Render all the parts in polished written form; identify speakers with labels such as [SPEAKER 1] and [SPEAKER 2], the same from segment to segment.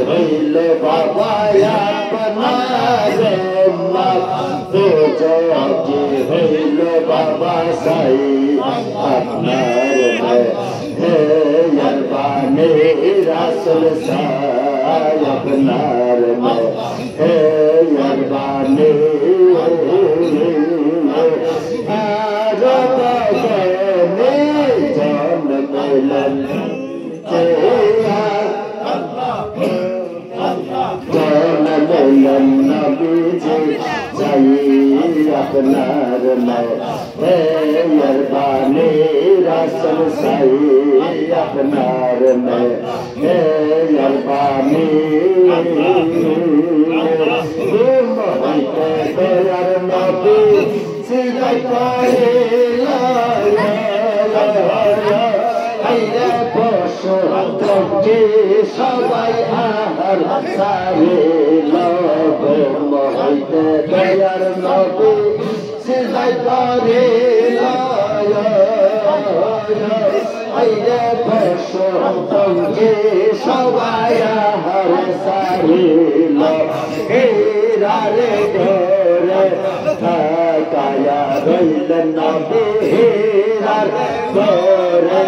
[SPEAKER 1] হইলে বাবা আপনার হইলে বাবা সাই আপনার হে বানে রাসুল সাই আপনার হে বানে আপনার মেহরবানি রাসুল সাই আপনার মেহরবানি দয়ার নবী সিজদায় পড়ে সবাই আহার সারে লব মহিতে দয়ার নবী সিজদায় পড়ে সবাই আহার সারে লরে ঘরে কায়া রইলেন নবী হেরার ঘরে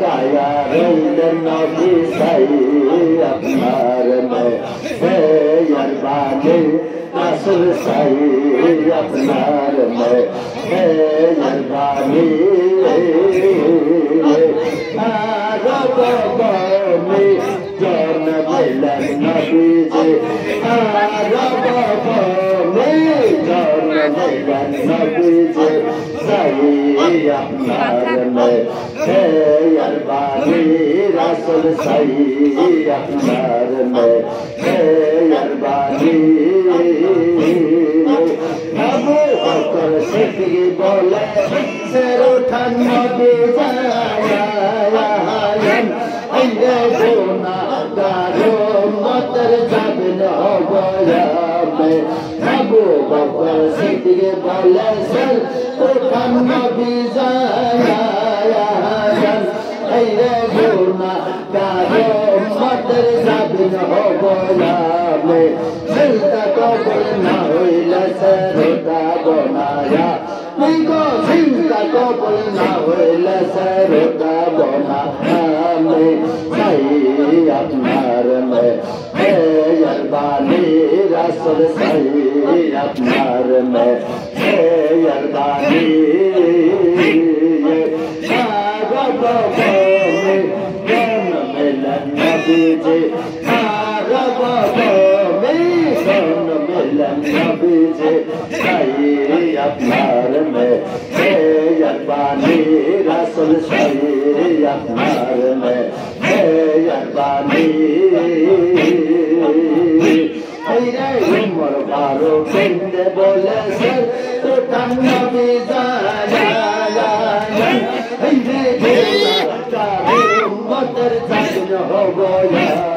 [SPEAKER 1] কায়া রইলেন নবী সাই আপনার মেহরবানি রাসুল সাই আপনার মেহরবানি রবি জন্ম দিলেন নবীজি রবি জন্ম দিলেন নবীজি সাই আপনার মেহরবানি রাসুল সাই আপনার মেহরবানি আবু বকর সিদ্দিক বলে সের উঠান নবী জায়ান আইরে গুনাহগার উম্মতের যাবেন অবয়াবে আবু বকর সিদ্দিক বলে সের উঠান নবী জায়ান আইরে গুনাহগার উম্মতের যাবেন অবয়াবে সিজদা কবুল না হইলে সেরটা বনায়া নিগো সিজদা কবুল না হইলে সেরটা বনায়া সাই আপনার মেহরবানি রাসুল সাই আপনার মেহরবানি নবীজি নবীজি সাই আপনার মেহরবানি রাসুল সাই আপনার মেহরবানি উমর ফারুক কেন্দ্রে বলেছে তোটান নবী জায়ান উম্মতের জান হব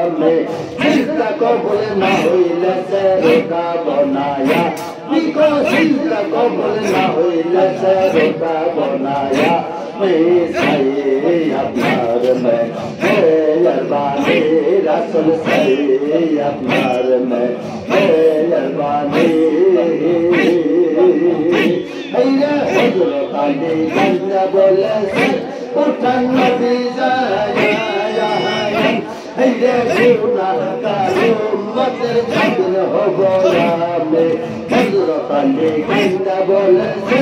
[SPEAKER 1] আমি সিজদা কবুল না হইলে সেরটা বনায়া নিকো সিজদা কবুল না হইলে সেরটা বনায়া সাই আপনার মেহরবানি রাসুল সাই আপনার মেহরবানি হযরত আলী কেন্দ্রে বলেছে উঠান নবী জায়ান হেরে গুনাহগার উম্মতের যাবেন হব আমি হযরত আলী কেন্দ্রে বলেছে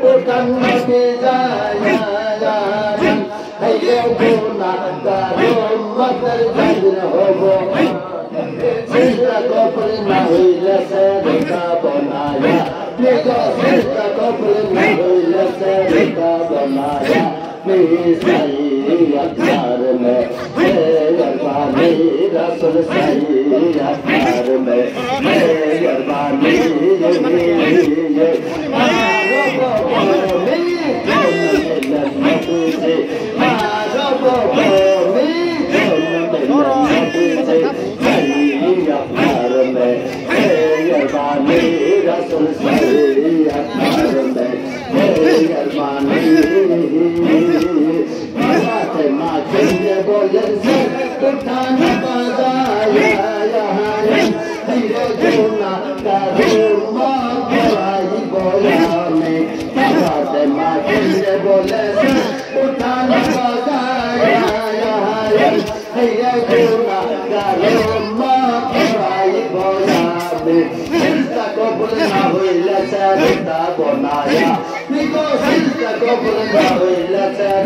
[SPEAKER 1] উঠান নবী জায়ান হেরে গুনাহগার উম্মতের যাবেন হব সিজদা কবুল না হইলে সেরটা বনায়া নিগো সিজদা কবুল না হইলে সেরটা বনায়া সাই আপনার মেহরবানি রাসুল সাই আপনার মেহরবানি फिर बोले सर उठाना बजाया धीरे जोना करो माँ भाई बोला में फातिमा फिर बोले सर उठाना बजाया धीरे जोना करो माँ भाई बोला में सिलता को बुलना हुई लचरता बनाया निको सिलता को बुलना हुई लचर